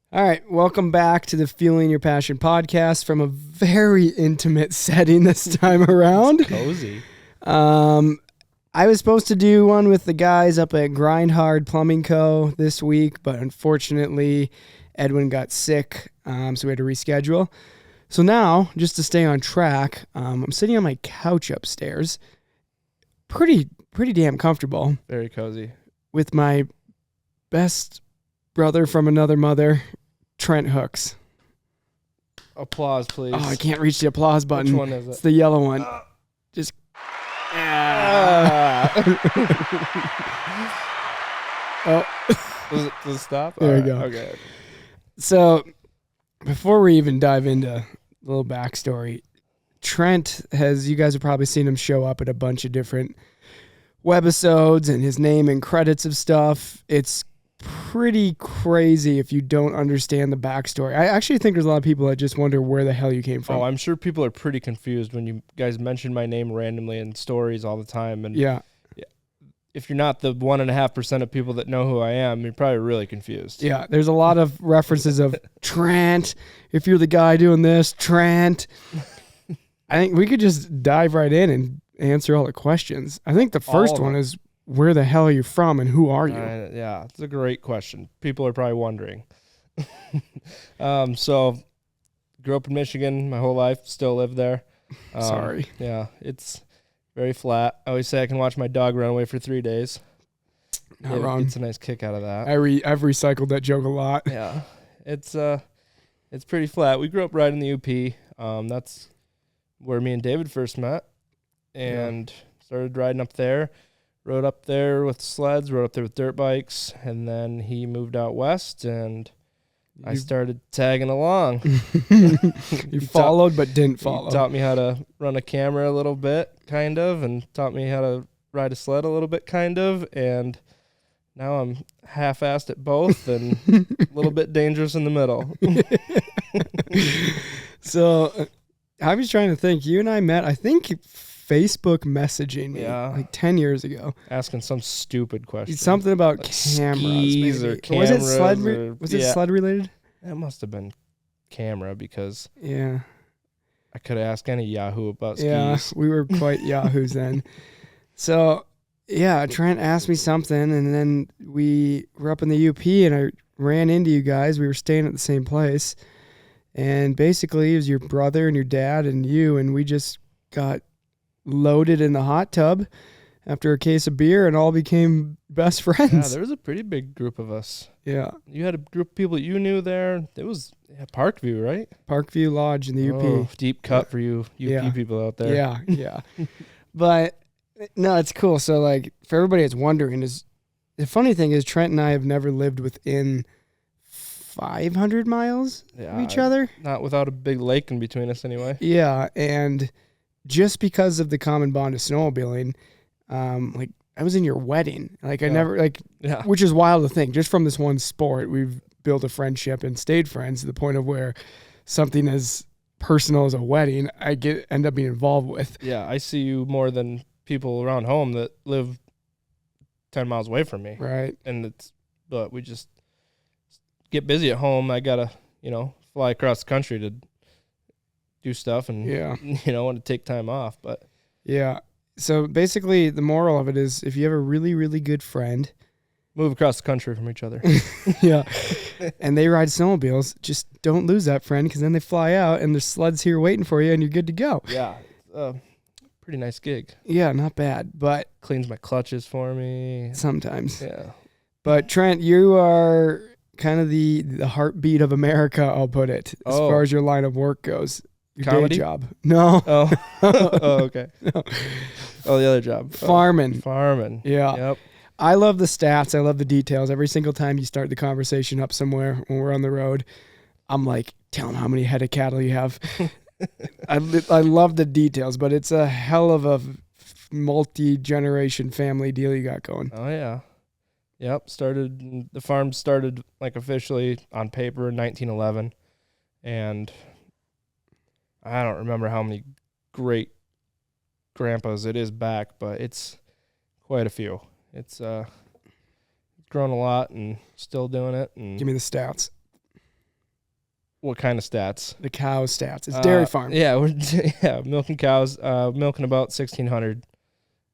All right, welcome back to the Fueling Your Passion podcast from a very intimate setting this time around. It's cozy. I was supposed to do one with the guys up at Grind Hard Plumbing Co. this week, but unfortunately Edwin got sick, so we had to reschedule. So now, just to stay on track, I'm sitting on my couch upstairs, pretty damn comfortable, Very cozy. with my best brother from another mother, Trent Hooks. Applause, please. Oh, I can't reach the applause button. Which one is It's it? the yellow one. Just. Oh, Does it stop? There we All go. Okay. so before we even dive into a little backstory, Trent has, you guys have probably seen him show up at a bunch of different webisodes and his name and credits of stuff. It's pretty crazy if you don't understand the backstory. I actually think there's a lot of people that just wonder where the hell you came from. Oh, I'm sure people are pretty confused when you guys mention my name randomly in stories all the time. And Yeah. if you're not the 1.5% of people that know who I am, you're probably really confused. Yeah, there's a lot of references of Trent. If you're the guy doing this, Trent. I think we could just dive right in and answer all the questions. I think the first one is, where the hell are you from and who are you? Yeah, it's a great question. People are probably wondering. So, grew up in Michigan my whole life, still live there. Sorry. Yeah, it's very flat. I always say I can watch my dog run away for 3 days. Not wrong. It's a nice kick out of that. I've recycled that joke a lot. Yeah, it's pretty flat. We grew up right in the UP. That's where me and David first met, and started riding up there. Rode up there with sleds, rode up there with dirt bikes, and then he moved out west, and I started tagging along. You followed but didn't follow. He taught me how to run a camera a little bit, kind of, and taught me how to ride a sled a little bit, kind of, and now I'm half-assed at both and a little bit dangerous in the middle. So I was trying to think. You and I met, I think, Facebook messaging me like 10 years ago. Asking some stupid question. Something about like cameras. skis maybe. or cameras. Was it sled? Was it sled related? It must have been camera because Yeah. I could ask any Yahoo about skis. Yeah, we were quite yahoos then. So, yeah, Trent asked me something, and then we were up in the UP, and I ran into you guys. We were staying at the same place. And basically, it was your brother and your dad and you, and we just got loaded in the hot tub after a case of beer and all became best friends. Yeah, there was a pretty big group of us. Yeah. You had a group of people you knew there. It was Parkview, right? Parkview Lodge in the UP. Oh, deep cut for you UP people out there. Yeah. But no, it's cool. So like for everybody that's wondering, is the funny thing is Trent and I have never lived within 500 miles of each other. Not without a big lake in between us anyway. Yeah, and just because of the common bond of snowmobiling, like I was in your wedding. Like I never which is wild to think. Just from this one sport, we've built a friendship and stayed friends to the point of where something as personal as a wedding, I end up being involved with. Yeah, I see you more than people around home that live 10 miles away from me. Right. But we just get busy at home. I gotta, fly across the country to do stuff and want to take time off. But yeah. So basically the moral of it is if you have a really, really good friend, move across the country from each other. Yeah. And they ride snowmobiles, just don't lose that friend because then they fly out and there's sleds here waiting for you and you're good to go. Yeah. Pretty nice gig. Yeah, not bad, but cleans my clutches for me. Sometimes. Yeah. But Trent, you are kind of the heartbeat of America, I'll put it, as far as your line of work goes. Your Comedy? day job. No. Oh. Oh, okay. No. Oh, the other job. Farming. Farming. Yeah. Yep. I love the stats. I love the details. Every single time you start the conversation up somewhere when we're on the road, I'm like, tell them how many head of cattle you have. I love the details, but it's a hell of a multi-generation family deal you got going. Oh, yeah. Yep. The farm started like officially on paper in 1911. And I don't remember how many great grandpas it is back, but it's quite a few. It's grown a lot and still doing it. And give me the stats. What kind of stats? The cow stats. It's dairy farm. Yeah, we're milking cows, milking about 1,600,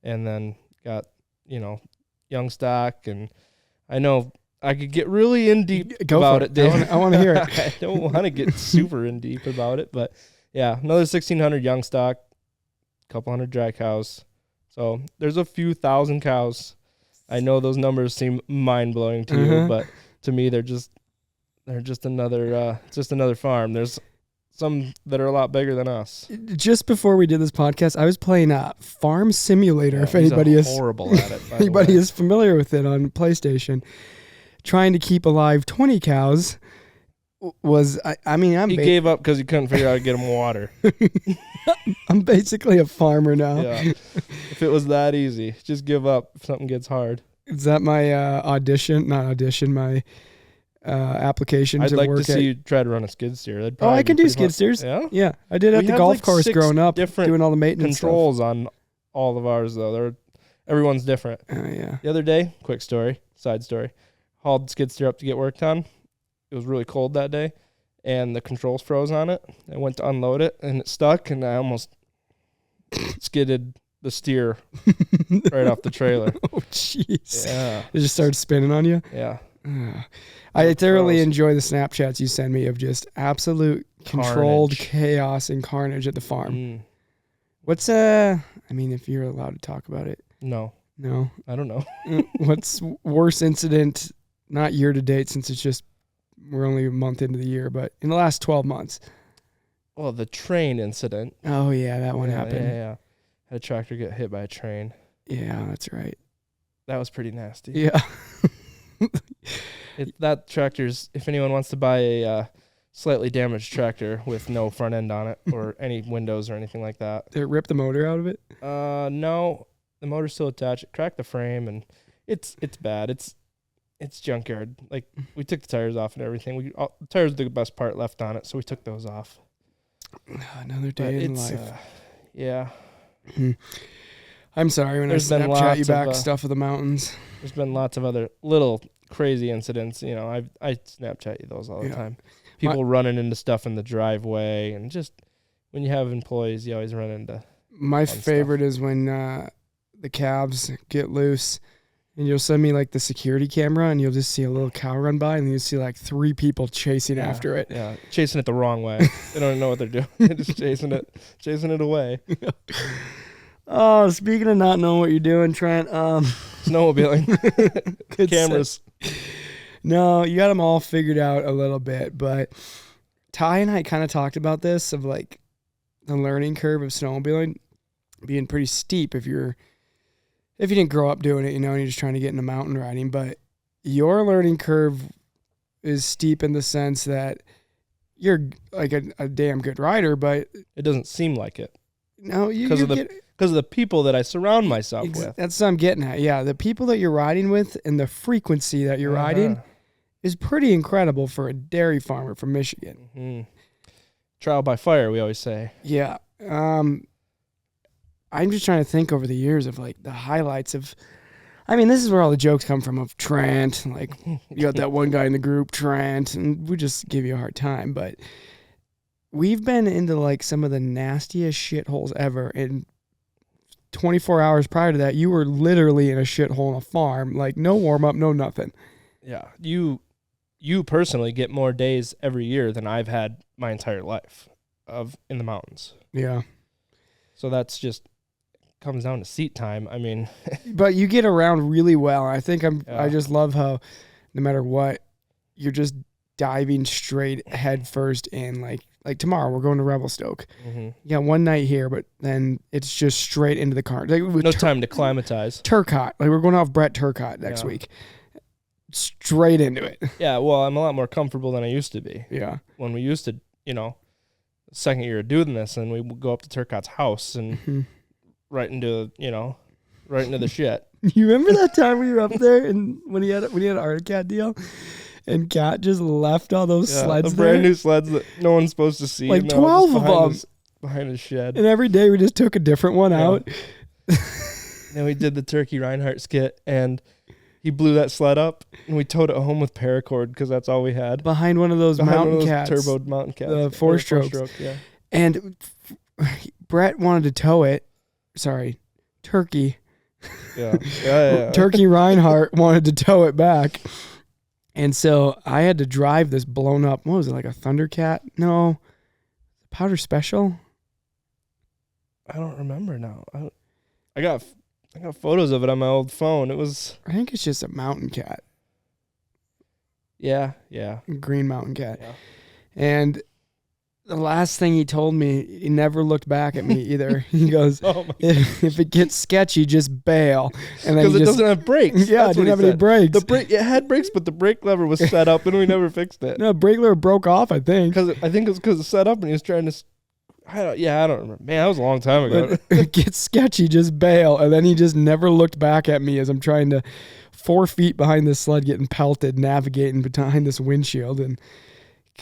and then got young stock, and I know I could get really in deep about it. Dave. I want to hear it. I don't want to get super in deep about it, but yeah, another 1,600 young stock, a couple hundred dry cows. So there's a few thousand cows. I know those numbers seem mind blowing to you, but to me they're just another farm. There's some that are a lot bigger than us. Just before we did this podcast, I was playing Farm Simulator. If anybody is horrible at it, anybody is familiar with it on PlayStation, trying to keep alive 20 cows was. He gave up because he couldn't figure out how to get them water. I'm basically a farmer now. Yeah. If it was that easy, just give up if something gets hard. Is that my my application I'd to like work to see you try to run a skid steer. I can do skid steers. Yeah, I did at the golf course growing up, doing all the maintenance controls stuff. On all of ours though. Everyone's different. Oh yeah. The other day, quick story, side story, hauled skid steer up to get work done. It was really cold that day, and the controls froze on it. I went to unload it, and it stuck, and I almost skidded the steer right off the trailer. Oh jeez. Yeah. It just started spinning on you. Yeah. I thoroughly enjoy the Snapchats you send me of just absolute controlled chaos and carnage at the farm. What's if you're allowed to talk about it. No, I don't know. What's worst incident, not year to date, since we're only a month into the year, but in the last 12 months? Well, the train incident. Oh yeah, that one happened. Yeah. Had a tractor get hit by a train. Yeah, that's right. That was pretty nasty. Yeah. That tractor's, if anyone wants to buy a slightly damaged tractor with no front end on it or any windows or anything like that. Did it rip the motor out of it? No, the motor's still attached. It cracked the frame, and it's bad. It's junkyard. Like, we took the tires off and everything. The tires are the best part left on it, so we took those off. Another day in life. Yeah. I'm sorry when I Snapchat you back stuff of the mountains. There's been lots of other little crazy incidents. I Snapchat you those all the time. People running into stuff in the driveway, and just when you have employees, you always run into. My favorite is when the calves get loose, and you'll send me like the security camera, and you'll just see a little cow run by, and you'll see like 3 people chasing after it. Yeah, chasing it the wrong way. They don't even know what they're doing. They're just chasing it away. Oh, speaking of not knowing what you're doing, Trent. Snowmobiling. Cameras. No, you got them all figured out a little bit, but Ty and I kind of talked about this, of like the learning curve of snowmobiling being pretty steep if you didn't grow up doing it, and you're just trying to get into mountain riding. But your learning curve is steep in the sense that you're like a damn good rider, but it doesn't seem like it. No, because of the people that I surround myself with. That's what I'm getting at. Yeah, the people that you're riding with and the frequency that you're riding is pretty incredible for a dairy farmer from Michigan. Mm-hmm. Trial by fire, we always say. Yeah. I'm just trying to think over the years of like the highlights of. This is where all the jokes come from of Trent. Like, you got that one guy in the group, Trent, and we just give you a hard time, but. We've been into like some of the nastiest shitholes ever. And 24 hours prior to that, you were literally in a shithole on a farm. Like, no warm up, no nothing. Yeah. You personally get more days every year than I've had my entire life in the mountains. Yeah. So that's just comes down to seat time. But you get around really well. I think I just love how no matter what, you're just diving straight head first in. Like tomorrow, we're going to Revelstoke. Mm-hmm. Yeah, one night here, but then it's just straight into the car. Like, no time to climatize. Turcotte. Like, we're going off Brett Turcotte next week. Straight into it. Yeah, well, I'm a lot more comfortable than I used to be. Yeah. When we used to, second year of doing this, and we would go up to Turcotte's house and right into the shit. You remember that time we were up there and when he had an Art Cat deal? And Cat just left all those sleds there. Brand new sleds that no one's supposed to see. Like 12 of them. Behind his shed. And every day we just took a different one out. Then we did the Turkey Reinhardt skit, and he blew that sled up, and we towed it home with paracord because that's all we had. Behind one of those mountain cats. Turboed mountain cats. The four-stroke, yeah. And Brett wanted to tow it. Sorry, Turkey. Yeah. Turkey Reinhardt wanted to tow it back. And so I had to drive this blown up, what was it, like a Thundercat? No. Powder Special? I don't remember now. I got photos of it on my old phone. It was... I think it's just a mountain cat. Yeah. Green mountain cat. Yeah. And the last thing he told me, he never looked back at me either. He goes, if it gets sketchy, just bail. Because it doesn't have brakes. Yeah, it didn't have any brakes. It had brakes, but the brake lever was set up, and we never fixed it. No, brake lever broke off, I think. I think it was because it's set up, and he was trying to... I don't remember. Man, that was a long time ago. But it gets sketchy, just bail. And then he just never looked back at me as I'm trying to 4 feet behind this sled getting pelted, navigating behind this windshield. And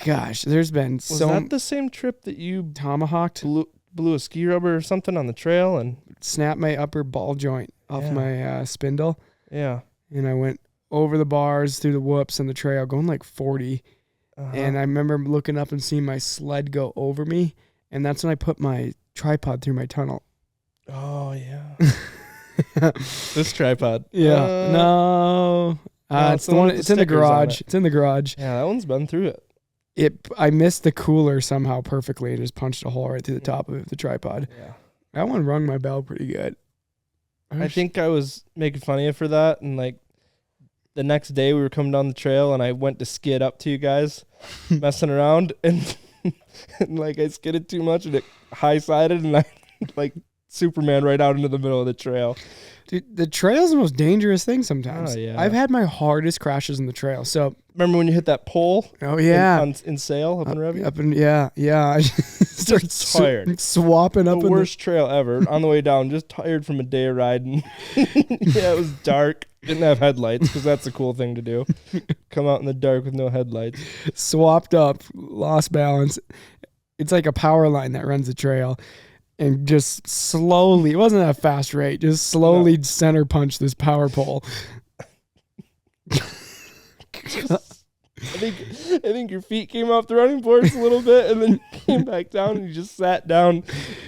gosh, there's been was that the same trip that you tomahawked? Blew a ski rubber or something on the trail and snapped my upper ball joint off my spindle. Yeah. And I went over the bars through the whoops on the trail going like 40. And I remember looking up and seeing my sled go over me. And that's when I put my tripod through my tunnel. Oh, yeah. This tripod. Yeah. No. It's the one. It's in the garage. It's in the garage. Yeah, that one's been through it. I missed the cooler somehow perfectly and just punched a hole right through the top of the tripod. Yeah. That one rung my bell pretty good. I think I was making fun of you for that. And like the next day we were coming down the trail and I went to skid up to you guys messing around and like I skidded too much and it high-sided and I like Superman right out into the middle of the trail. Dude, the trail's the most dangerous thing sometimes. Oh, yeah. I've had my hardest crashes in the trail. So remember when you hit that pole? Oh yeah, in Sail up in Revy? Yeah. I started tired, swapping up. The worst trail ever. On the way down, just tired from a day of riding. Yeah, it was dark. Didn't have headlights because that's a cool thing to do. Come out in the dark with no headlights. Swapped up, lost balance. It's like a power line that runs the trail. And just slowly, it wasn't at a fast rate, just slowly center punch this power pole. I think your feet came off the running boards a little bit and then you came back down and you just sat down.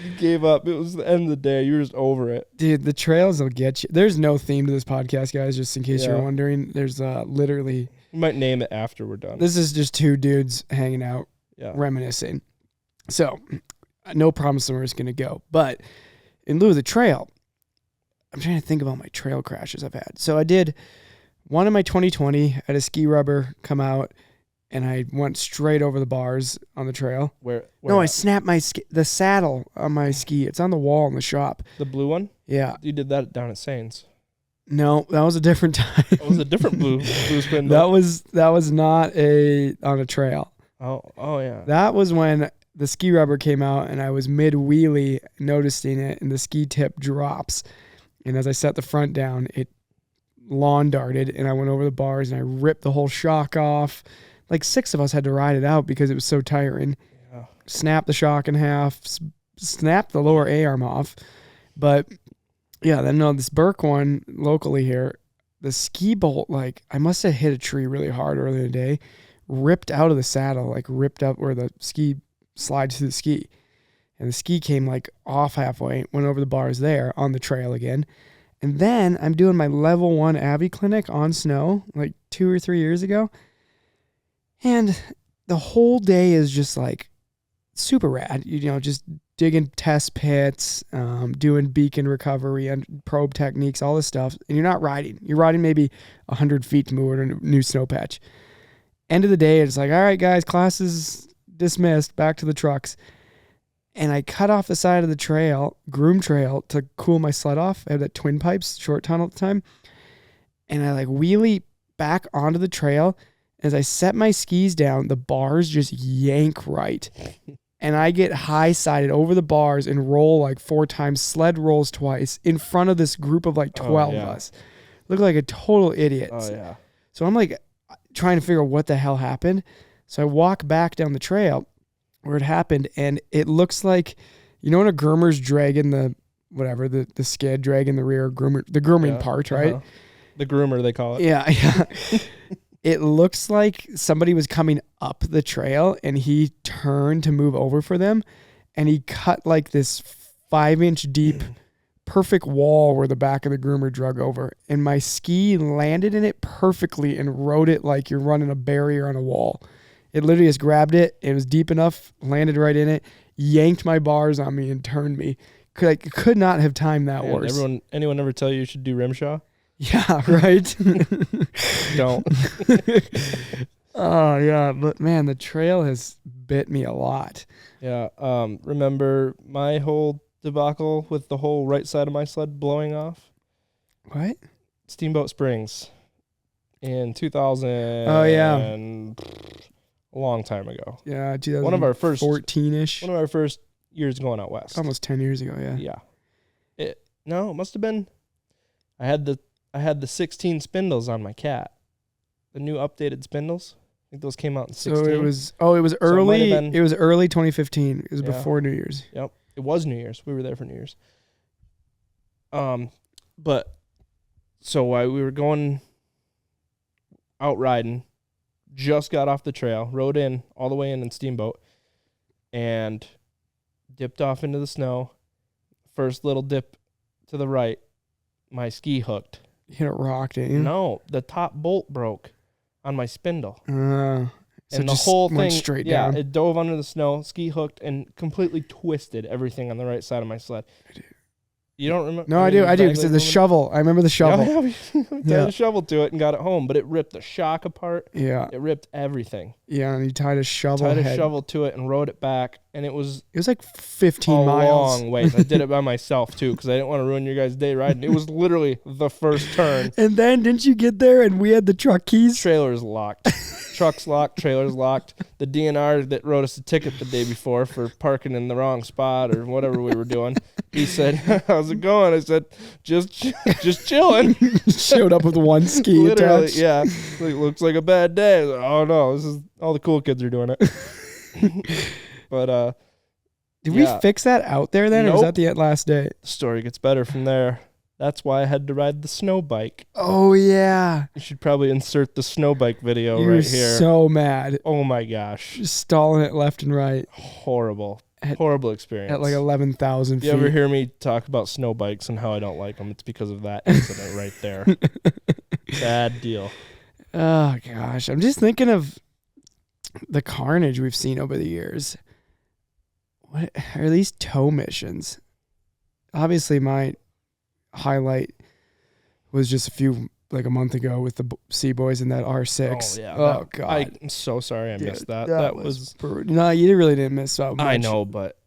You gave up. It was the end of the day. You were just over it. Dude, the trails will get you. There's no theme to this podcast, guys, just in case you're wondering. There's literally... We might name it after we're done. This is just two dudes hanging out, reminiscing. So... no promise where it's going to go. But in lieu of the trail, I'm trying to think about my trail crashes I've had. So I did one in my 2020. I had a ski rubber come out, and I went straight over the bars on the trail. Where no, I snapped the saddle on my ski. It's on the wall in the shop. The blue one? Yeah. You did that down at Saints. No, that was a different time. It was a different blue spindle. That was not on a trail. Oh yeah. That was when the ski rubber came out and I was mid wheelie noticing it and the ski tip drops. And as I set the front down, it lawn darted and I went over the bars and I ripped the whole shock off. Like 6 of us had to ride it out because it was so tiring. Yeah. Snapped the shock in half, snapped the lower A-arm off. But yeah, then this Burke one locally here, the ski bolt, like I must have hit a tree really hard earlier in the day, ripped out of the saddle, like ripped up where the ski slides through the ski, and the ski came like off halfway, went over the bars there on the trail again. And then I'm doing my level 1 Abbey clinic on snow like 2 or 3 years ago, and the whole day is just like super rad, just digging test pits, doing beacon recovery and probe techniques, all this stuff. And you're not riding, you're riding maybe 100 feet to move to a new snow patch. End of the day, it's like, all right guys, class is dismissed, back to the trucks. And I cut off the side of the trail, groom trail, to cool my sled off. I had that twin pipes short tunnel at the time. And I like wheelie back onto the trail. As I set my skis down, the bars just yank right. And I get high-sided over the bars and roll like 4 times, sled rolls twice in front of this group of like 12 of us. Look like a total idiot. Oh, yeah. So I'm like trying to figure out what the hell happened. So I walk back down the trail where it happened, and it looks like, when a groomer's dragging the skid, dragging the rear groomer, the grooming part, right? The groomer, they call it. Yeah, yeah. It looks like somebody was coming up the trail and he turned to move over for them, and he cut like this 5-inch deep perfect wall where the back of the groomer drug over, and my ski landed in it perfectly and rode it like you're running a barrier on a wall. It literally just grabbed it. It was deep enough, landed right in it, yanked my bars on me and turned me. Could not have timed that worse. Anyone ever tell you should do rimshaw? Yeah, right. Don't. Oh yeah, but man, the trail has bit me a lot. Yeah. Remember my whole debacle with the whole right side of my sled blowing off? What? Steamboat Springs in 2000. Oh yeah, a long time ago. Yeah, 2014-ish. One of our first years going out west. Almost 10 years ago. Yeah. Yeah. It must have been. I had the 16 spindles on my cat. The new updated spindles. I think those came out in 16. So it was early. It was early 2015. It was before New Year's. Yep. It was New Year's. We were there for New Year's. But so we were going out riding, just got off the trail, rode in all the way in Steamboat, and dipped off into the snow. First little dip to the right, my ski hooked. You hit a rock, didn't you? No, the top bolt broke on my spindle. So and the whole thing went straight down. It dove under the snow, ski hooked, and completely twisted everything on the right side of my sled. You don't remember? No, I do. Because the shovel. I remember the shovel. Yeah, we tied a shovel to it and got it home, but it ripped the shock apart. Yeah. It ripped everything. Yeah, and you tied a shovel to it and rode it back, and it was like 15 miles. A long ways. I did it by myself, too, because I didn't want to ruin your guys' day riding. It was literally the first turn. And then, didn't you get there and we had the truck keys? Trailer's locked. Truck's locked, trailer's locked. The DNR that wrote us a ticket the day before for parking in the wrong spot or whatever we were doing, he said, "How's it going?" I said, just chilling. Showed up with one ski literally attached. Yeah, it looks like a bad day. I was like, oh no, this is all the cool kids are doing it. But did we fix that out there then? Nope. Or was that the last day? The story gets better from there. That's why I had to ride the snow bike. Oh yeah, you should probably insert the snow bike video You're right here. So mad. Oh my gosh, just stalling it left and right. Horrible experience at like 11,000 feet. You ever hear me talk about snow bikes and how I don't like them? It's because of that incident right there. Bad deal. Oh gosh, I'm just thinking of the carnage we've seen over the years. What are these tow missions? Obviously, my highlight was just a month ago with the Sea Boys and that R6. Oh yeah. Oh god. I'm so sorry I missed that. That was no, you really didn't miss out much. I know, but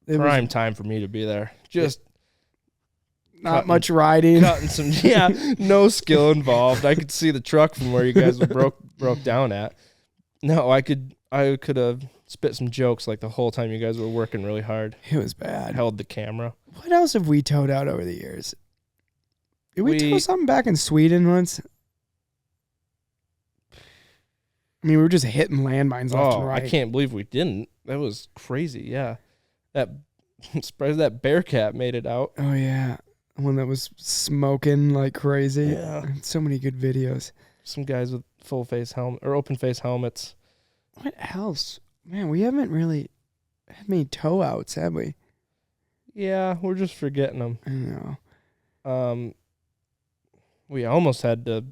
prime time for me to be there. Just not much riding. Cutting some no skill involved. I could see the truck from where you guys were broke down at. No, I could have spit some jokes like the whole time you guys were working really hard. It was bad. Held the camera. What else have we towed out over the years? Did we tow something back in Sweden once? I mean, we were just hitting landmines left and right. I can't believe we didn't. That was crazy. Yeah. I'm surprised that Bearcat made it out. Oh, yeah. One that was smoking like crazy. Yeah. So many good videos. Some guys with full face helmet or open face helmets. What else? Man, we haven't really had many tow outs, have we? Yeah, we're just forgetting them. I know. We almost had to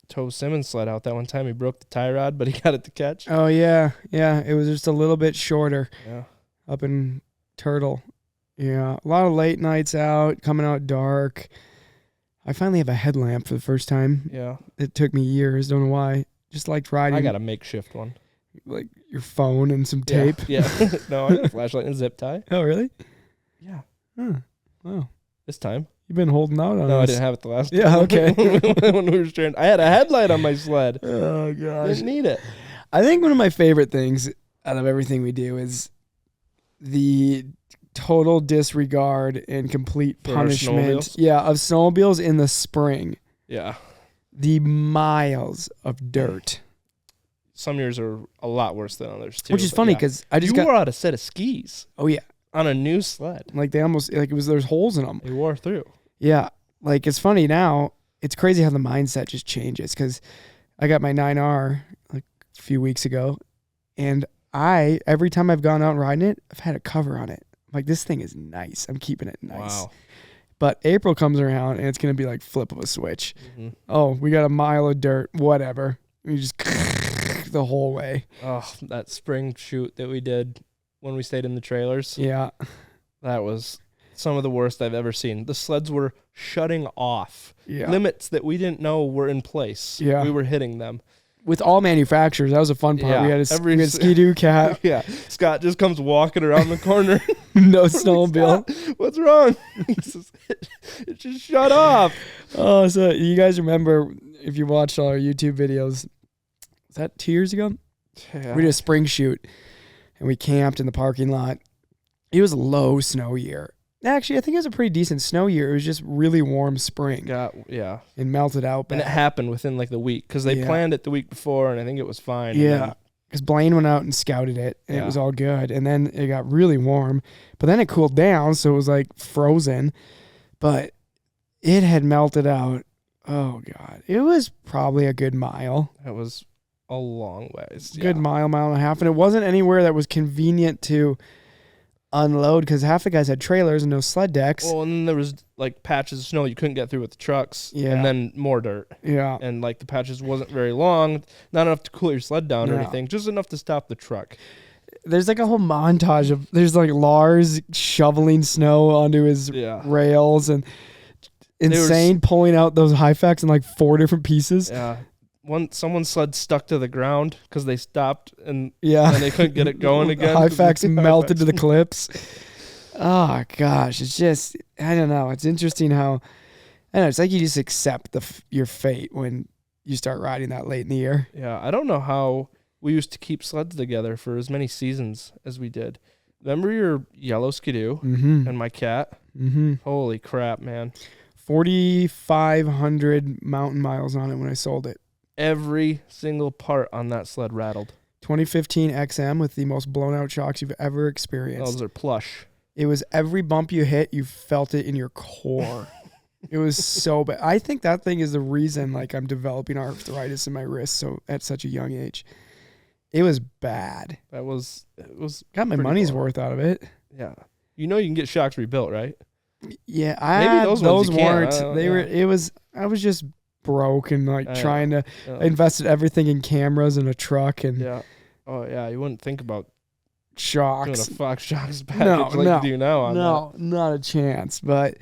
tow Simmons' sled out that one time. He broke the tie rod, but he got it to catch. Oh, yeah. Yeah, it was just a little bit shorter. Yeah. Up in Turtle. Yeah, a lot of late nights out, coming out dark. I finally have a headlamp for the first time. Yeah. It took me years, don't know why. Just liked riding. I got a makeshift one. Like your phone and some tape? Yeah. No, I got a flashlight and a zip tie. Oh, really? Yeah. Huh. Wow. This time. You've been holding out on No, us. I didn't have it the last time. Yeah, okay. When we were stranded. I had a headlight on my sled. Oh, gosh. Didn't need it. I think one of my favorite things out of everything we do is the total disregard and complete punishment. Yeah, of snowmobiles in the spring. Yeah. The miles of dirt. Some years are a lot worse than others, too. Which is funny because I just wore out a set of skis. Oh, yeah. On a new sled. Like they almost, there's holes in them. They wore through. Yeah. Like it's funny now, it's crazy how the mindset just changes, because I got my 9R like a few weeks ago, and every time I've gone out and riding it, I've had a cover on it. I'm like, this thing is nice. I'm keeping it nice. Wow. But April comes around and it's going to be like flip of a switch. Mm-hmm. Oh, we got a mile of dirt, whatever. We just the whole way. Oh, that spring shoot that we did when we stayed in the trailers. Yeah. That was some of the worst I've ever seen. The sleds were shutting off. Yeah. Limits that we didn't know were in place. Yeah. We were hitting them. With all manufacturers, that was a fun part. Yeah. We had a Ski-Doo cat. Yeah. Scott just comes walking around the corner. No snowmobile. What's wrong? It just shut off. Oh, so you guys remember, if you watched all our YouTube videos, was that 2 years ago? Yeah. We did a spring shoot, and we camped in the parking lot. It was a low snow year. Actually, I think it was a pretty decent snow year. It was just really warm spring. Yeah. It melted out. And it happened within like the week, because they planned it the week before, and I think it was fine. Yeah. Because Blaine went out and scouted it, and it was all good. And then it got really warm. But then it cooled down, so it was like frozen. But it had melted out. Oh, God. It was probably a good mile. It was a long ways. Good mile and a half. And it wasn't anywhere that was convenient to unload, because half the guys had trailers and no sled decks. Well, and then there was like patches of snow you couldn't get through with the trucks. Yeah. And then more dirt. Yeah. And like the patches wasn't very long, not enough to cool your sled down or anything, just enough to stop the truck. There's like a whole montage of, there's like Lars shoveling snow onto his rails, and Insane pulling out those Hyfax in like 4 different pieces. Yeah. Someone's sled stuck to the ground because they stopped and they couldn't get it going again. Hyfax melted to the clips. Oh gosh, it's just, I don't know. It's interesting how, I don't know, it's like you just accept your fate when you start riding that late in the year. Yeah, I don't know how we used to keep sleds together for as many seasons as we did. Remember your yellow Skidoo and my cat? Mm-hmm. Holy crap, man. 4,500 mountain miles on it when I sold it. Every single part on that sled rattled. 2015 XM with the most blown out shocks you've ever experienced. Those are plush. It was every bump you hit, you felt it in your core. It was so bad. I think that thing is the reason like I'm developing arthritis in my wrist so at such a young age. It was bad. It was got my money's worth out of it. Yeah. You know you can get shocks rebuilt, right? Yeah, maybe those weren't. They were. It was. I was just broke and like trying to. I invested everything in cameras and a truck and. Yeah. Oh yeah, you wouldn't think about shocks. Doing a Fox Shocks package you do now. No, not a chance. But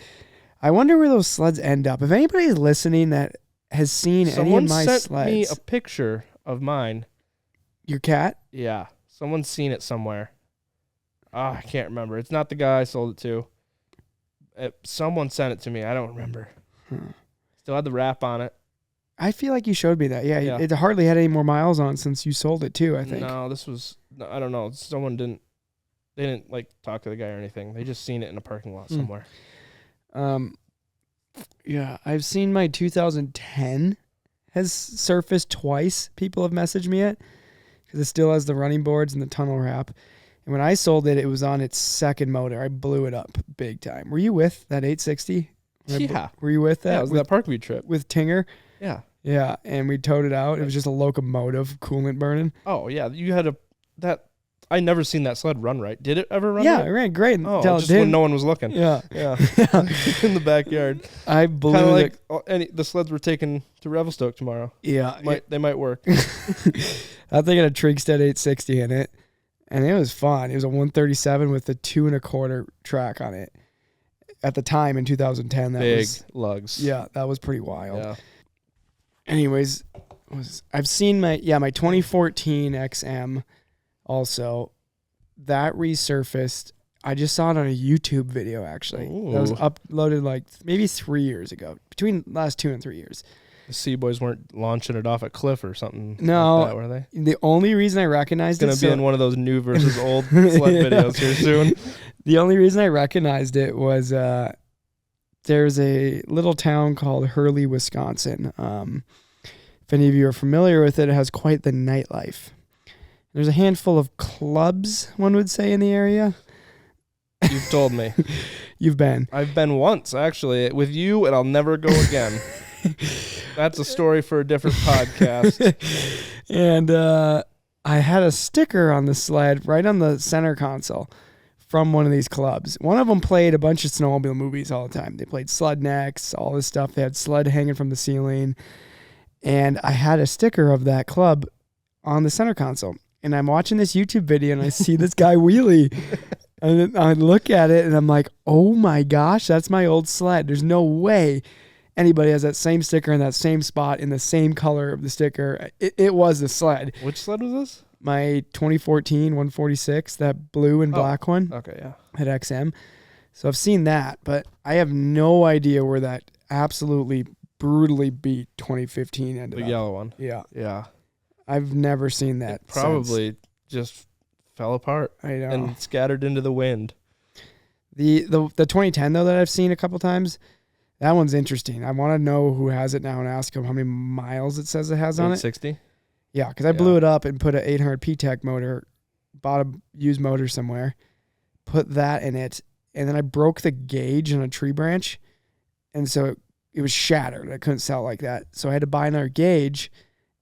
I wonder where those sleds end up. If anybody's listening that has seen any of my sleds, someone sent me a picture of mine. Your cat? Yeah, someone's seen it somewhere. I can't remember. It's not the guy I sold it to. Someone sent it to me. I don't remember. Still had the wrap on it. I feel like you showed me that. Yeah, it hardly had any more miles on since you sold it too, I think. No, I don't know. They didn't like talk to the guy or anything. They just seen it in a parking lot somewhere. Yeah, I've seen my 2010 has surfaced twice. People have messaged me it because it still has the running boards and the tunnel wrap. And when I sold it, it was on its second motor. I blew it up big time. Were you with that 860? Yeah. Were you with that? Yeah, it was that Parkview trip. With Tinger? Yeah. Yeah, and we towed it out. It was just a locomotive coolant burning. Oh, yeah. You had I never seen that sled run right. Did it ever run right? Yeah, it ran great. Just when no one was looking. Yeah. Yeah. In the backyard. I blew it. Kind of like the sleds were taken to Revelstoke tomorrow. Yeah. They might work. I think it had a Trigstead 860 in it. And it was fun. It was a 137 with a 2 1/4 track on it. At the time in 2010, that big was lugs. Yeah, that was pretty wild. Yeah. Anyways, I've seen my 2014 XM also. That resurfaced. I just saw it on a YouTube video actually. Ooh. That was uploaded like maybe 3 years ago. Between the last 2 and 3 years. The Seaboys weren't launching it off a cliff or something. No, like that, were they? The only reason I recognized it's gonna be in one of those new versus old sled videos here soon. The only reason I recognized it was there's a little town called Hurley, Wisconsin. If any of you are familiar with it, it has quite the nightlife. There's a handful of clubs, one would say, in the area. You've told me. You've been. I've been once, actually, with you, and I'll never go again. That's a story for a different podcast. And I had a sticker on the sled right on the center console from one of these clubs. One of them played a bunch of snowmobile movies all the time. They played Sled Next, all this stuff. They had Sled hanging from the ceiling. And I had a sticker of that club on the center console. And I'm watching this YouTube video and I see this guy wheelie. And then I look at it and I'm like, oh my gosh, that's my old sled. There's no way anybody has that same sticker in that same spot in the same color of the sticker. It was the sled. Which sled was this? My 2014 146, that blue and black one. Okay, yeah. At XM. So I've seen that, but I have no idea where that absolutely brutally beat 2015 ended The up. yellow one. Yeah. Yeah. I've never seen that. It probably just fell apart. I know. And scattered into the wind. The 2010 though that I've seen a couple times, that one's interesting. I want to know who has it now and ask him how many miles it says it has on it. 60? Yeah, because I blew it up and put an 800 P-Tech motor, bought a used motor somewhere, put that in it, and then I broke the gauge on a tree branch, and so it was shattered. I couldn't sell it like that. So I had to buy another gauge,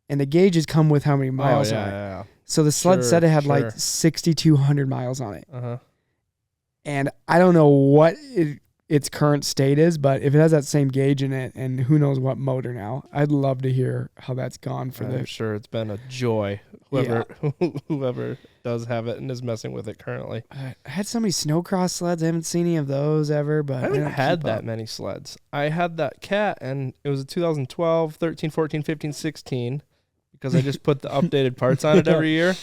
and the gauges come with how many miles on it. Yeah. So the sled said it had like 6,200 miles on it. Uh-huh. And I don't know what its current state is, but if it has that same gauge in it and who knows what motor now, I'd love to hear how that's gone for I'm sure it's been a joy. Whoever does have it and is messing with it currently. I had so many snowcross sleds. I haven't seen any of those ever, but I haven't had that many sleds. I had that Cat, and it was a 2012, 13, 14, 15, 16, because I just put the updated parts on it every year.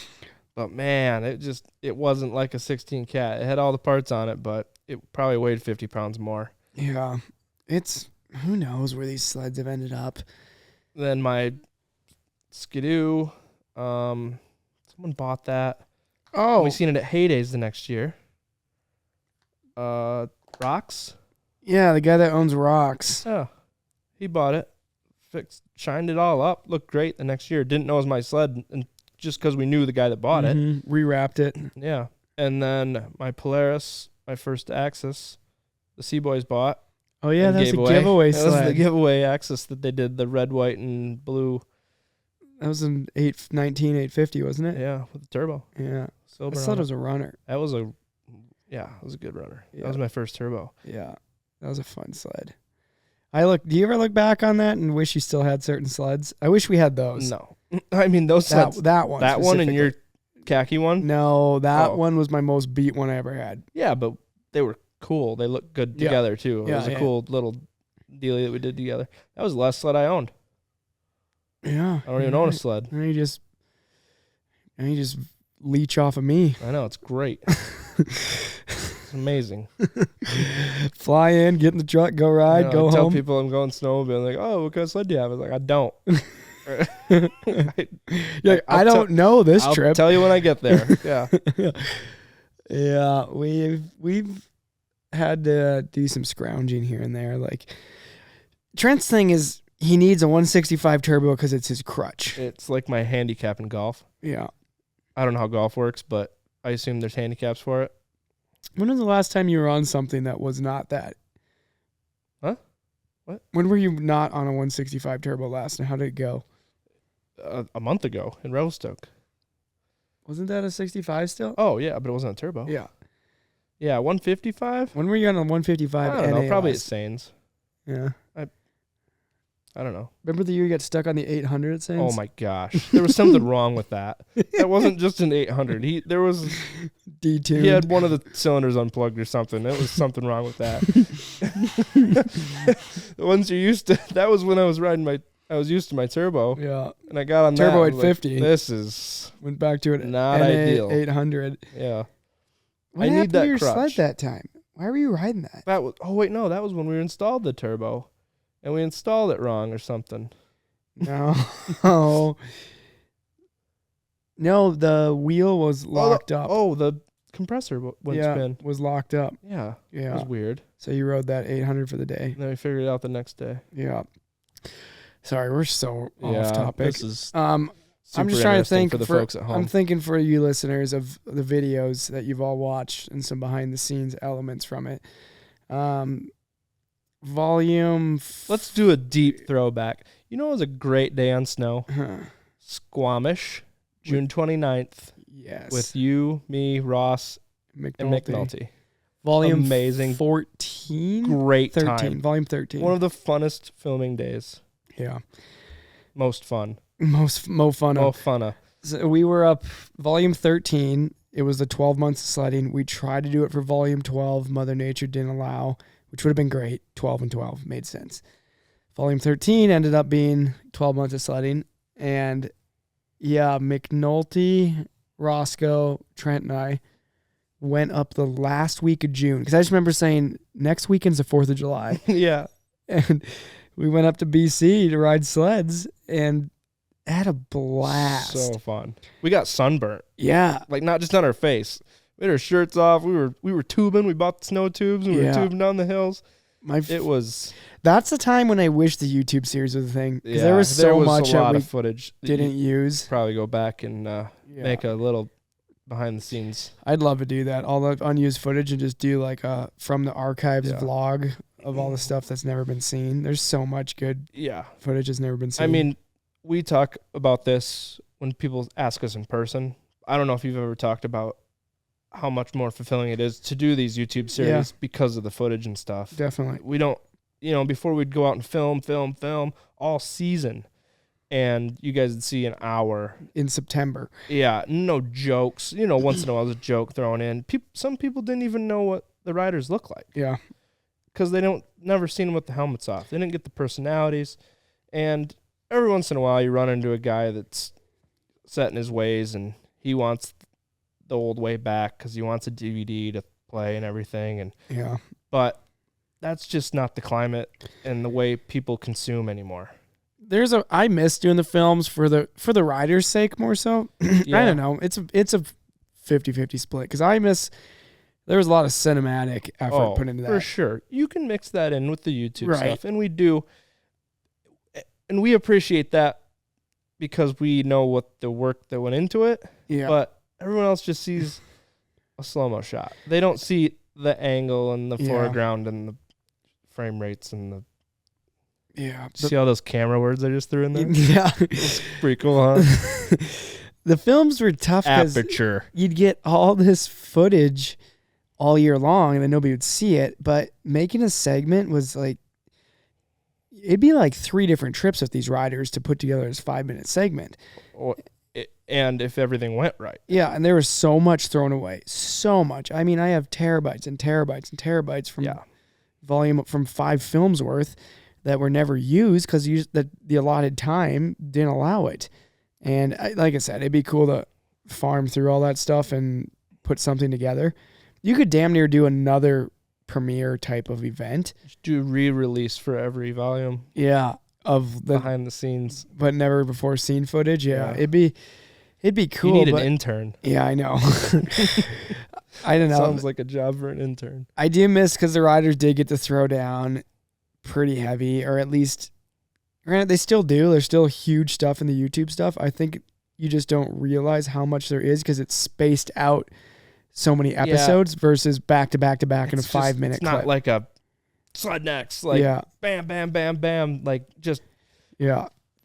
But man, it wasn't like a 16 Cat. It had all the parts on it, but it probably weighed 50 pounds more. Yeah. Who knows where these sleds have ended up. Then my Skidoo, someone bought that. Oh. We seen it at Heydays the next year. Rocks? Yeah, the guy that owns Rocks. Yeah. He bought it. Shined it all up. Looked great the next year. Didn't know it was my sled, and just because we knew the guy that bought it. Rewrapped it. Yeah. And then my Polaris, my first Axis, the Seaboys bought. Oh, yeah, that's a giveaway sled. That was the giveaway Axis that they did, the red, white, and blue. That was an 819, 850, wasn't it? Yeah, with the turbo. Yeah. Silver. I thought it was a runner. It was a good runner. Yeah. That was my first turbo. Yeah. That was a fun sled. Do you ever look back on that and wish you still had certain sleds? I wish we had those. No. I mean, those sleds. That one. That one and your khaki one? No, that one was my most beat one I ever had. Yeah, but they were cool. They looked good together, too. It was a cool little dealie that we did together. That was the last sled I owned. Yeah. I don't even own a sled. And you just leech off of me. I know. It's great. It's amazing. Fly in, get in the truck, go ride, go home. Tell people I'm going snowmobiling. Like, oh, what kind of sled do you have? I was like, I don't. I don't know this I'll trip. I'll tell you when I get there. Yeah. Yeah, we've had to do some scrounging here and there. Like Trent's thing is he needs a 165 turbo because it's his crutch. It's like my handicap in golf. Yeah. I don't know how golf works, but I assume there's handicaps for it. When was the last time you were on something that was not that? Huh? What? When were you not on a 165 turbo last, and how did it go? A month ago in Revelstoke. Wasn't that a 65 still? Oh, yeah, but it wasn't a turbo. Yeah. Yeah, 155? When were you on a 155? I don't know, probably at Sains. Yeah. I don't know. Remember the year you got stuck on the 800 at Sains? Oh, my gosh. There was something wrong with that. That wasn't just an 800. There was... detuned. He had one of the cylinders unplugged or something. There was something wrong with that. Once you're used to... That was when I was used to my turbo. Yeah. And I got on turbo that. at 50. Like, this is... Went back to it. Not ideal. 800. Yeah. What happened to your sled that time? Why were you riding that? That was... Oh, wait, no. That was when we installed the turbo. And we installed it wrong or something. No. No, the wheel was locked up. Oh, the compressor wouldn't spin. Was locked up. Yeah. Yeah. It was weird. So you rode that 800 for the day. And then we figured it out the next day. Yeah. Sorry, we're so off topic. This is I'm just trying to think for the folks at home. I'm thinking for you listeners of the videos that you've all watched and some behind the scenes elements from it. volume. Let's do a deep throwback. You know, it was a great day on snow. Squamish, June 29th. Yes. With you, me, Ross, and McNulty. Volume amazing. 14? Great 13. time. Volume 13. One of the funnest filming days. Yeah. Most fun. Mo funna. So we were up volume 13. It was the 12 months of sledding. We tried to do it for volume 12. Mother Nature didn't allow, which would have been great. 12 and 12 made sense. Volume 13 ended up being 12 months of sledding. And yeah, McNulty, Roscoe, Trent, and I went up the last week of June. Because I just remember saying, next weekend's the 4th of July. Yeah. And we went up to BC to ride sleds and had a blast. So fun. We got sunburnt. Yeah. Like, not just on our face. We had our shirts off. We were tubing. We bought the snow tubes. And we were tubing down the hills. That's the time when I wish the YouTube series was a thing. Because there was so much a lot that of footage didn't use. Probably go back and make a little behind the scenes. I'd love to do that. All the unused footage and just do like a from the archives vlog of all the stuff that's never been seen. There's so much good footage that's never been seen. I mean, we talk about this when people ask us in person. I don't know if you've ever talked about how much more fulfilling it is to do these YouTube series because of the footage and stuff. Definitely. We don't, before we'd go out and film all season, and you guys would see an hour. In September. Yeah, no jokes. Once in a while there's a joke thrown in. Some people didn't even know what the riders look like. Yeah. Because they never seen them with the helmets off. They didn't get the personalities. And every once in a while you run into a guy that's set in his ways and he wants the old way back because he wants a DVD to play and everything. But that's just not the climate and the way people consume anymore. I miss doing the films for the riders' sake more so. I don't know. It's a 50-50 split because there was a lot of cinematic effort put into that. For sure. You can mix that in with the YouTube stuff, and we do. And we appreciate that because we know what the work that went into it. Yeah. But everyone else just sees a slow-mo shot. They don't see the angle and the foreground and the frame rates and the... Yeah. See all those camera words I just threw in there? Yeah. It's pretty cool, huh? The films were tough because you'd get all this footage all year long and then nobody would see it. But making a segment was like, it'd be like 3 different trips with these riders to put together this 5-minute segment. And if everything went right. Yeah, and there was so much thrown away. So much. I mean, I have terabytes and terabytes and terabytes from volume from 5 films worth that were never used because the allotted time didn't allow it. And like I said, it'd be cool to farm through all that stuff and put something together. You could damn near do another premiere type of event. Just do re-release for every volume. Yeah, of the behind the scenes, but never before seen footage. Yeah. It'd be cool. You need an intern. Yeah, I know. I don't know. Sounds like a job for an intern. I do miss because the riders did get to throw down pretty heavy, or at least, granted, they still do. There's still huge stuff in the YouTube stuff. I think you just don't realize how much there is because it's spaced out so many episodes versus back to back to back in a 5-minute clip. Not like a Sled Next, like bam, bam, bam, bam, like just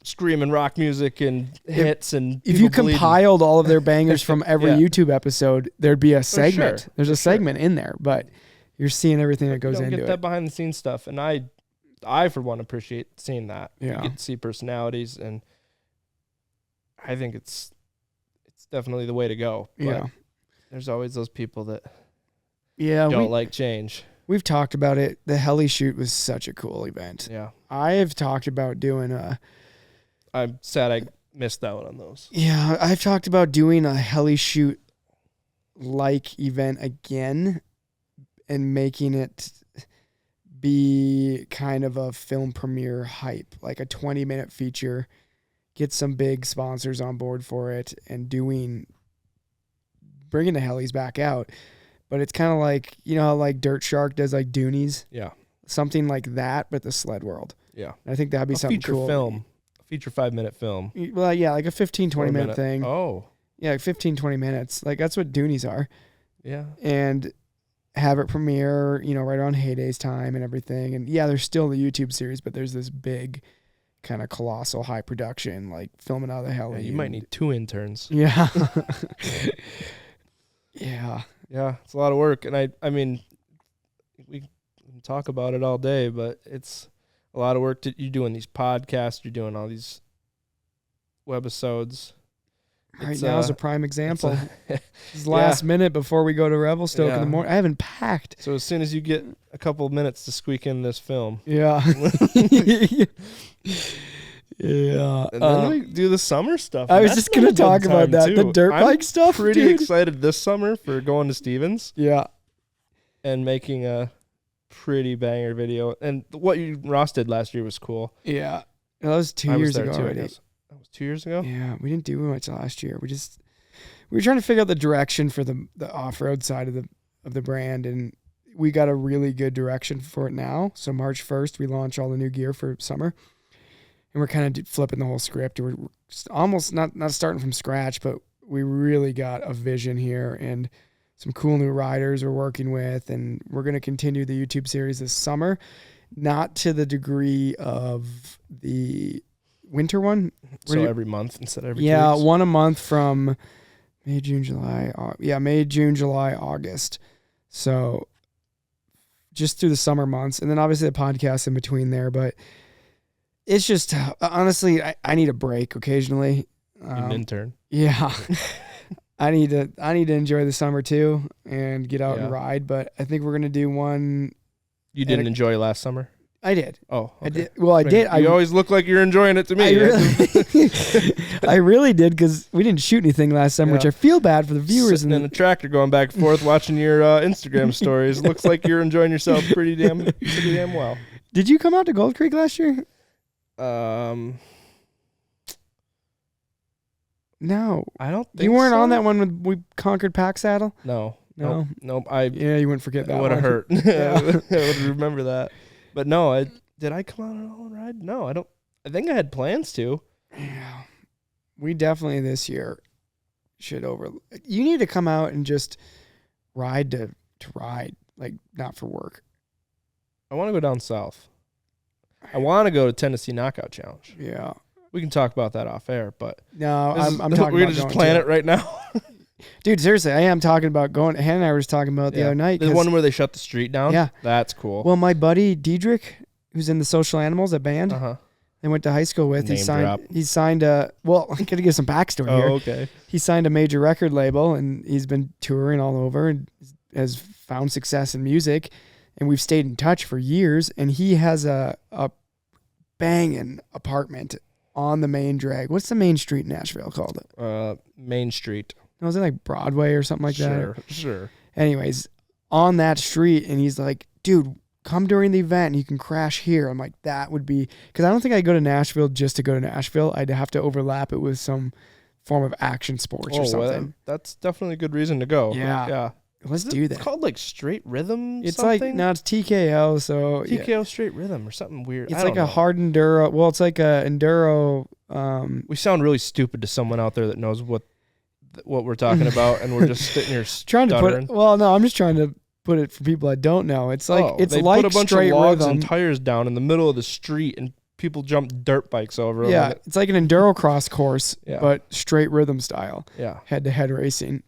screaming rock music and hits and if you compiled all of their bangers from every YouTube episode, there'd be a segment. Sure. There's a segment in there, but you're seeing everything that goes into it. You get that behind the scenes stuff, and I for one appreciate seeing that. Yeah. You get to see personalities, and I think it's definitely the way to go. But there's always those people that don't like change. We've talked about it. The heli shoot was such a cool event. Yeah. I have talked about doing I'm sad I missed out on those. Yeah, I've talked about doing a heli shoot like event again and making it be kind of a film premiere hype, like a 20-minute feature, get some big sponsors on board for it, and bringing the helis back out. But it's kind of like, how like Dirt Shark does like Doonies? Yeah. Something like that, but the sled world. Yeah. And I think that'd be something cool. Feature 5-minute film. Well, yeah, like a 15, 20-minute thing. Oh. Yeah, like 15, 20 minutes. Like that's what Doonies are. Yeah. And have it premiere, right around Heyday's time and everything. And yeah, there's still the YouTube series, but there's this big kind of colossal high production, like filming out of the heli. You might need 2 interns. Yeah. Yeah. Yeah, it's a lot of work. And I mean, we can talk about it all day, but it's a lot of work. You're doing these podcasts, you're doing all these webisodes. Right now is a prime example. It's last minute before we go to Revelstoke in the morning. I haven't packed. So as soon as you get a couple of minutes to squeak in this film. Yeah. Yeah. And then we do the summer stuff. I was just going to talk about that. The dirt bike stuff, pretty excited this summer for going to Stevens. Yeah. And making a pretty banger video. And what Ross did last year was cool. Yeah. That was 2 years ago already. That was 2 years ago? Yeah. We didn't do much last year. We were trying to figure out the direction for the off-road side of the brand, and we got a really good direction for it now. So March 1st, we launch all the new gear for summer. And we're kind of flipping the whole script. We're almost not starting from scratch, but we really got a vision here and some cool new riders we're working with. And we're going to continue the YouTube series this summer, not to the degree of the winter one. So every month instead of every 2 Yeah, weeks? one a month from May, June, July. May, June, July, August. So just through the summer months. And then obviously the podcast in between there, but it's just, honestly, I need a break occasionally. An intern. Yeah. I need to enjoy the summer too and get out and ride, but I think we're going to do one. You didn't enjoy last summer? I did. Oh, okay. I did. Well, I did. You always look like you're enjoying it to me. I really did, because we didn't shoot anything last summer, which I feel bad for the viewers. Sitting in a tractor going back and forth watching your Instagram stories. Looks like you're enjoying yourself pretty damn well. Did you come out to Gold Creek last year? No, I don't think you weren't so. on that one when we conquered Pack Saddle. No. Nope. Yeah, you wouldn't forget that. It would have hurt. Yeah. I would remember that. But no, did I come out on a whole ride? No, I don't. I think I had plans to. Yeah, we definitely this year should You need to come out and just ride to ride, like not for work. I want to go down south. I want to go to Tennessee Knockout Challenge. Yeah. We can talk about that off air, but no, I'm talking about we're going to just plan it right now. Dude, seriously, I am talking about going. Hannah and I were just talking about the other night. The one where they shut the street down? Yeah. That's cool. Well, my buddy, Diedrich, who's in the Social Animals, a band I went to high school with, he signed a, well, I got to give some backstory here. Oh, okay. He signed a major record label, and he's been touring all over and has found success in music, and we've stayed in touch for years, and he has a banging apartment on the main drag. What's the main street in Nashville called? Main Street. No, was it like Broadway or something like that? Sure. Anyways, on that street, and he's like, dude, come during the event and you can crash here. I'm like, that would be, because I don't think I'd go to Nashville just to go to Nashville. I'd have to overlap it with some form of action sports or something. Well, that's definitely a good reason to go. Yeah. Let's do that. It's called like Straight Rhythm It's something? like, no, it's TKO. So TKO Straight Rhythm or something weird. It's like a hard enduro. Well, it's like a enduro. We sound really stupid to someone out there that knows what we're talking about, and we're just sitting here trying stuttering. to put. Well, no, I'm just trying to put it for people that don't know. It's like it's they like put a bunch straight of logs rhythm. and tires down in the middle of the street, and people jump dirt bikes over them. Yeah, it's like an enduro cross course, Yeah. but straight rhythm style. Yeah. Head-to-head racing.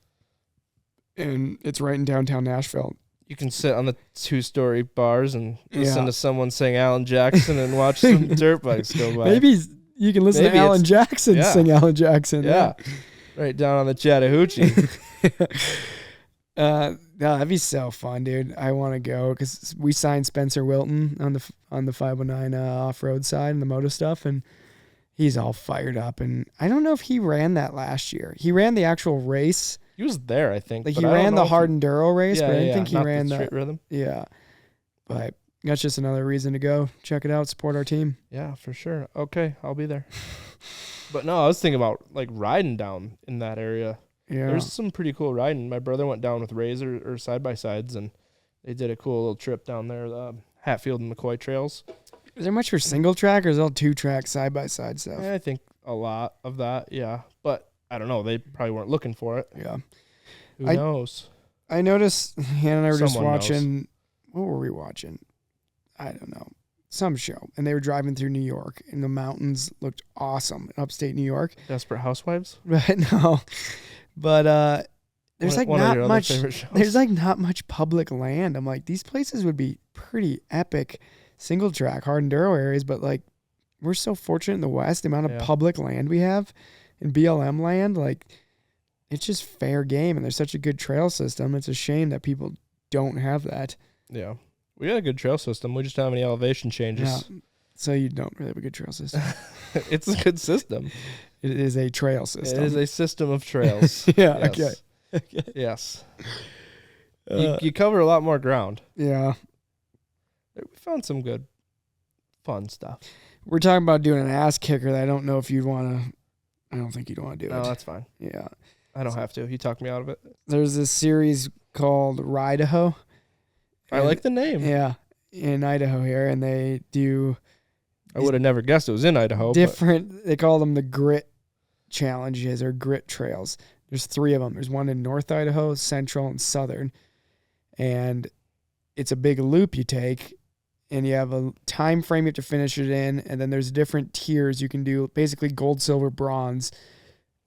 And it's right in downtown Nashville. You can sit on the 2-story bars and listen Yeah. to someone sing Alan Jackson and watch some dirt bikes go by. Maybe you can listen to Alan Jackson sing Alan Jackson. Yeah. Right down on the Chattahoochee. No, that'd be so fun, dude. I want to go because we signed Spencer Wilton on the 509 off-road side and the moto stuff, and he's all fired up. And I don't know if he ran that last year. He ran the actual race. He was there, I think. Like he ran the hard enduro race, but I didn't think he ran the the Straight Rhythm. Yeah, but that's just another reason to go check it out, support our team. Yeah, for sure. Okay, I'll be there. But no, I was thinking about like riding down in that area. Yeah, there's some pretty cool riding. My brother went down with Razor or side by sides, and they did a cool little trip down there, Hatfield and McCoy trails. Is there much for single track, or is it all 2-track side by side stuff? I think a lot of that, yeah. But I don't know. They probably weren't looking for it. Yeah. Who knows? I noticed Hannah and I were just Someone knows. watching. What were we watching? I don't know. Some show. And they were driving through New York, and the mountains looked awesome in upstate New York. Desperate Housewives? Right now. But there's like One of not your other much. favorite shows. There's like not much public land. I'm like, these places would be pretty epic single track, hard enduro areas, but like we're so fortunate in the West, the amount of Yeah. public land we have in BLM land, like it's just fair game, and there's such a good trail system. It's a shame that people don't have that. Yeah. We got a good trail system. We just don't have any elevation changes. Yeah. So you don't really have a good trail system. It's a good system. It is a trail system. It is a system of trails. Yeah, Yes. okay. Yes. Uh, You cover a lot more ground. Yeah. We found some good, fun stuff. We're talking about doing an ass kicker that I don't know if you'd want to. I don't think you'd want to do No, it. that's fine. Yeah. I don't have to. He talked me out of it. There's this series called Rideho. I like the name. Yeah, in Idaho here, and they do I would have never guessed it was in Idaho. different. They call them the grit challenges or grit trails. There's 3 of them. There's one in North Idaho, Central, and Southern, and it's a big loop you take, and you have a time frame you have to finish it in, and then there's different tiers you can do, basically gold, silver, bronze,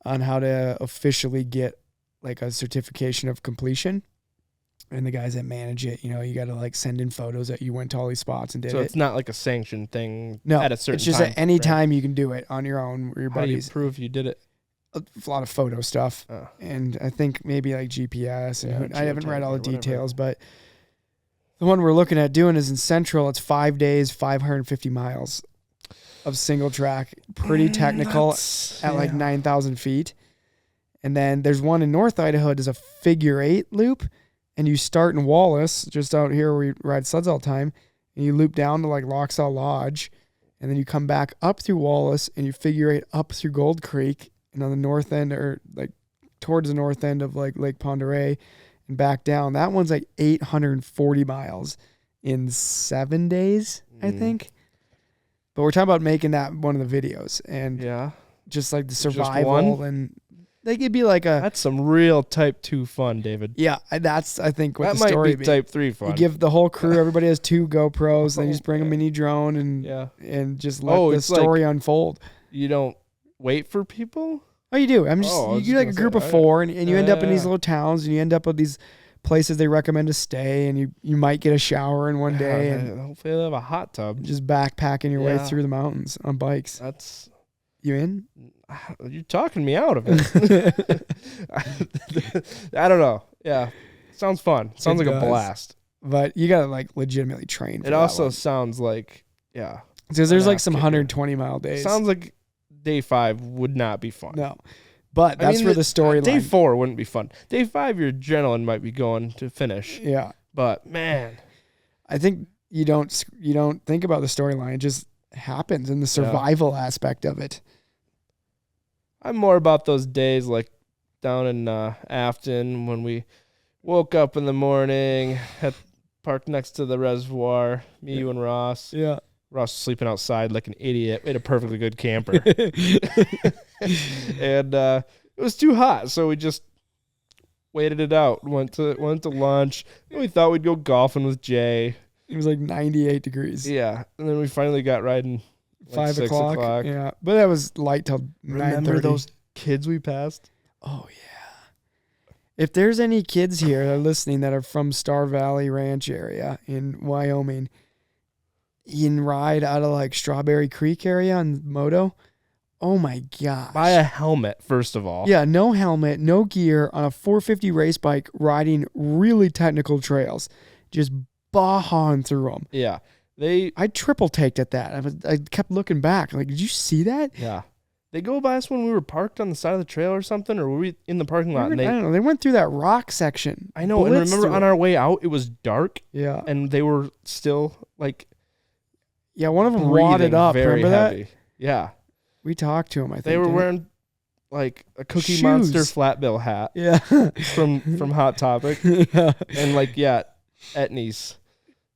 on how to officially get like a certification of completion. And the guys that manage it, you got to like send in photos that you went to all these spots and did So it. it's not like a sanctioned thing No, at a certain it's just time. at any right? time you can do it on your own or your How do you buddies. prove you did it? A lot of photo stuff. Oh. And I think maybe like GPS. Yeah, And I haven't read all the geotagging or whatever. details, but the one we're looking at doing is in Central. It's 5 days, 550 miles of single track. Pretty technical at like 9,000 feet. And then there's one in North Idaho. It is a figure 8 loop. And you start in Wallace, just out here where we ride sleds all the time. And you loop down to like Loxaw Lodge. And then you come back up through Wallace and you figure 8 up through Gold Creek. And on the north end, or like towards the north end of like Lake Pend Oreille, and back down. That one's like 840 miles in 7 days, I think. But we're talking about making that one of the videos, and Yeah. just like the Just survival, one? and they could be like a That's some real type 2 fun, David. yeah. That's I think what That the might story be be. type 3 fun. You give the whole crew, everybody has 2 GoPros, then you just bring a Okay. mini drone Yeah. and just let Oh, the it's like- story unfold. You don't wait for people? Oh, you do. I'm just Oh, I you was do like a gonna group say, of I- 4, and you end up in these Yeah. little towns, and you end up with these places they recommend to stay, and you might get a shower in one day, and Hopefully they have a hot tub. just backpacking your way Yeah. through the mountains on bikes. That's You in? you're talking me out of it. I don't know. Yeah. Sounds fun. Sounds It like a does. blast. But you gotta like legitimately train. For It that also one. sounds like Because there's an like ass some kicker. 120-mile days. sounds like day 5 would not be fun. no, but I that's mean, for the storyline. Day 4 wouldn't be fun. Day 5, your adrenaline might be going to finish. Yeah, But man, I think you don't think about the storyline. It just happens in the survival aspect of it. I'm more about those days like down in Afton when we woke up in the morning, had parked next to the reservoir, me, you, and Ross. Yeah. Ross was sleeping outside like an idiot. We had a perfectly good camper. And it was too hot, so we just waited it out. Went to lunch. And we thought we'd go golfing with Jay. It was like 98 degrees. Yeah. And then we finally got riding like 5 6 o'clock. Yeah, but that was light till 9:30. Remember those kids we passed? Oh yeah. If there's any kids here that are listening that are from Star Valley Ranch area in Wyoming, you can ride out of like Strawberry Creek area on moto. Oh my gosh. Buy a helmet, first of all. Yeah, no helmet, no gear on a 450 race bike riding really technical trails. Just bahawing through them. Yeah. I triple taked at that. I kept looking back. Like, did you see that? Yeah. They go by us when we were parked on the side of the trail or something, or were we in the parking lot? I And don't know. They went through that rock section. I know, and blitzed remember through on it. our way out, it was dark, Yeah. and they were still like Yeah, one of them breathing wadded up. very Remember heavy. that? Yeah. We talked to him, I think. They were didn't we? wearing like a Cookie Shoes. Monster flat bill hat Yeah. from Hot Topic, Yeah. and Etnies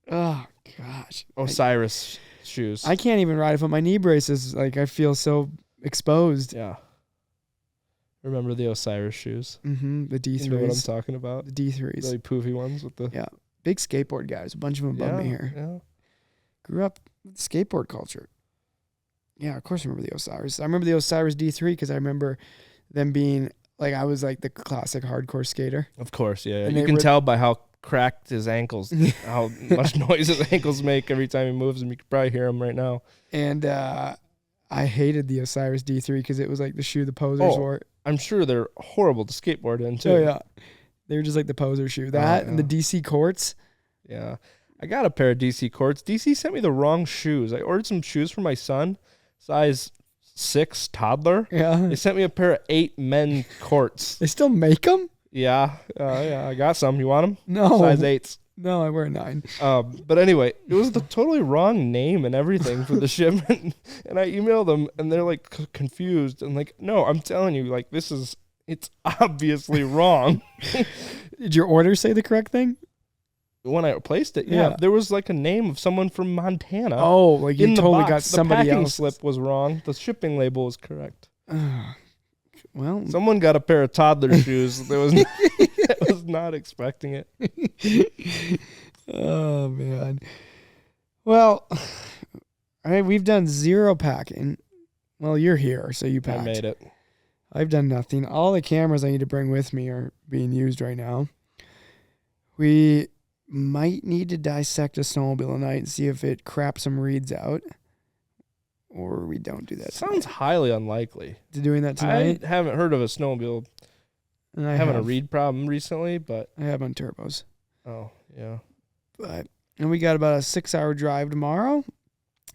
Oh, gosh. Osiris shoes. I can't even ride it with my knee braces. Like, I feel so exposed. Yeah. Remember the Osiris shoes? Mm-hmm. The D3s. You know what I'm talking about? The D3s. Really poofy ones with the... Yeah. Big skateboard guys. A bunch of them above me here. Yeah. Grew up with skateboard culture. Yeah, of course I remember the Osiris. I remember the Osiris D3 because I remember them being, like, I was like the classic hardcore skater. Of course, yeah. And you can tell by how cracked his ankles, how much noise his ankles make every time he moves them. You could probably hear him right now. And I hated the Osiris D3 because it was like the shoe the posers wore. I'm sure they're horrible to skateboard in, too. Oh, yeah. They were just like the poser shoe. That and the DC Courts. Yeah. I got a pair of DC Courts. DC sent me the wrong shoes. I ordered some shoes for my son, size 6 toddler. Yeah. They sent me a pair of 8 men Courts. They still make them? Yeah. Yeah, I got some. You want them? No. Size 8s. No, I wear a 9. But anyway, it was the totally wrong name and everything for the shipment. And I emailed them, and they're like confused. And like, no, I'm telling you, like, it's obviously wrong. Did your order say the correct thing? When I placed it, yeah, there was like a name of someone from Montana. Oh, like you totally got somebody else. The packing else. slip was wrong. The shipping label was correct. Well, someone got a pair of toddler shoes. That was not expecting it. Oh man. Well, we've done 0 packing. Well, you're here, so you packed. I made it. I've done nothing. All the cameras I need to bring with me are being used right now. We might need to dissect a snowmobile tonight and see if it craps some reeds out. Or we don't do that. Sounds highly unlikely. To doing that tonight? I haven't heard of a snowmobile having a reed problem recently, but I have on turbos. Oh, yeah. And we got about a 6-hour drive tomorrow.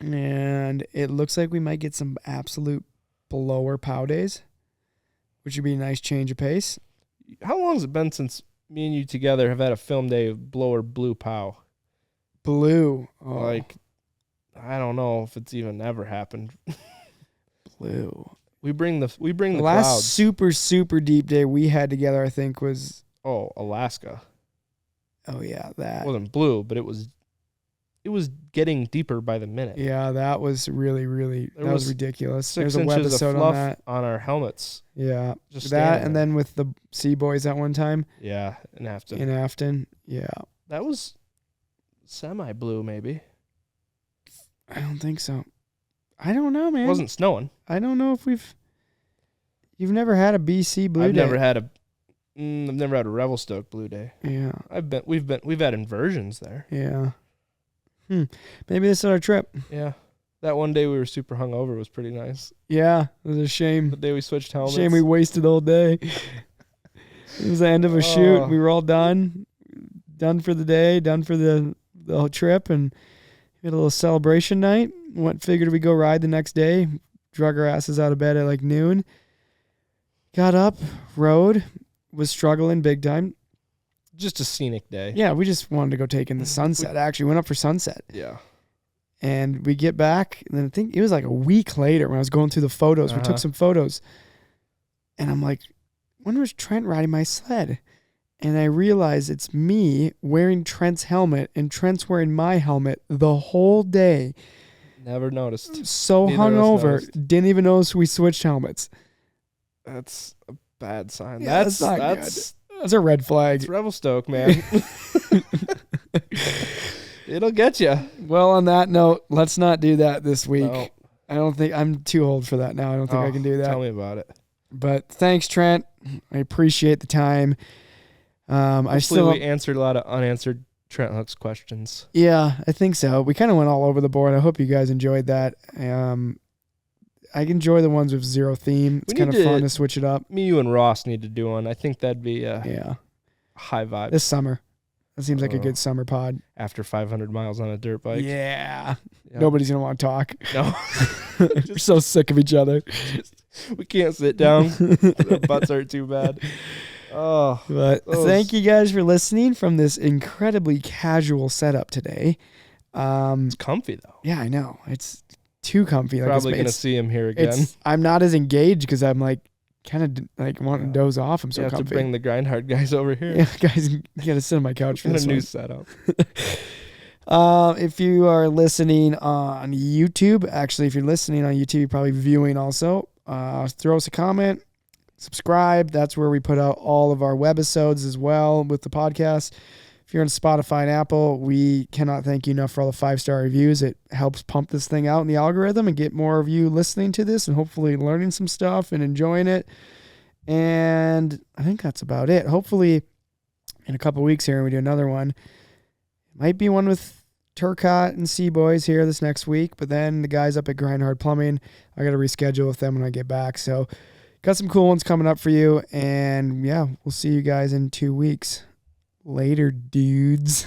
And it looks like we might get some absolute blower pow days, which would be a nice change of pace. How long has it been since me and you together have had a film day of blower blue pow? Blue. Oh. Like, I don't know if it's even ever happened. Blue. We bring the last clouds. super deep day we had together, I think, was Alaska. Oh yeah, that. It wasn't blue, but it was getting deeper by the minute. Yeah, that was really that was ridiculous. There's a 6 inches webisode of fluff on that. On our helmets. Yeah. Just that and then with the Sea Boys at one time. Yeah, in Afton. Yeah. That was semi blue maybe. I don't think so. I don't know, man. It wasn't snowing. I don't know if you've never had a BC blue I've day. never had a Revelstoke blue day. Yeah. We've had inversions there. Yeah. Maybe this is our trip. Yeah. That one day we were super hungover was pretty nice. Yeah. It was a shame. The day we switched helmets. Shame we wasted all day. It was the end of a shoot. We were all done. Done for the day, done for the whole trip, and we had a little celebration night. Figured we'd go ride the next day. Drug our asses out of bed at like noon. Got up, rode, was struggling big time. Just a scenic day. Yeah, we just wanted to go take in the sunset. Actually, went up for sunset. Yeah. And we get back, and then I think it was like a week later when I was going through the photos. We took some photos. And I'm like, when was Trent riding my sled? And I realized it's me wearing Trent's helmet, and Trent's wearing my helmet the whole day. Never noticed. So hungover, didn't even notice we switched helmets. That's a bad sign. Yeah, that's not good. That's a red flag. It's Revelstoke, man. It'll get you. Well, on that note, let's not do that this week. No. I don't think I'm too old for that now. I don't think I can do that. Tell me about it. But thanks, Trent. I appreciate the time. Hopefully we answered a lot of unanswered Trent Hooks questions. Yeah, I think so. We kind of went all over the board. I hope you guys enjoyed that. I enjoy the ones with zero theme. It's kind of fun to switch it up. Me, you, and Ross need to do one. I think that'd be a high vibe. This summer. That seems like a good summer pod. After 500 miles on a dirt bike. Yeah. Nobody's going to want to talk. No. We're so sick of each other. We can't sit down. Our butts aren't too bad. But thank you guys for listening from this incredibly casual setup today. It's comfy, though. Yeah, I know. It's too comfy. Probably going to see him here again. I'm not as engaged because I'm like kind of like wanting to doze off. I'm so comfy. You have to bring the grind hard guys over here. Yeah, guys, you got to sit on my couch for this new one. setup. If you are listening on YouTube, actually, if you're listening on YouTube, you're probably viewing also. Throw us a comment. subscribe. That's where we put out all of our webisodes as well with the podcast. If you're on Spotify and Apple, we cannot thank you enough for all the 5-star reviews. It helps pump this thing out in the algorithm and get more of you listening to this and hopefully learning some stuff and enjoying it. And I think that's about it. Hopefully in a couple weeks here, we do another one. It might be one with Turcotte and Seaboys here this next week, but then the guys up at Grindhard Plumbing, I got to reschedule with them when I get back. So got some cool ones coming up for you. And yeah, we'll see you guys in 2 weeks. Later, dudes.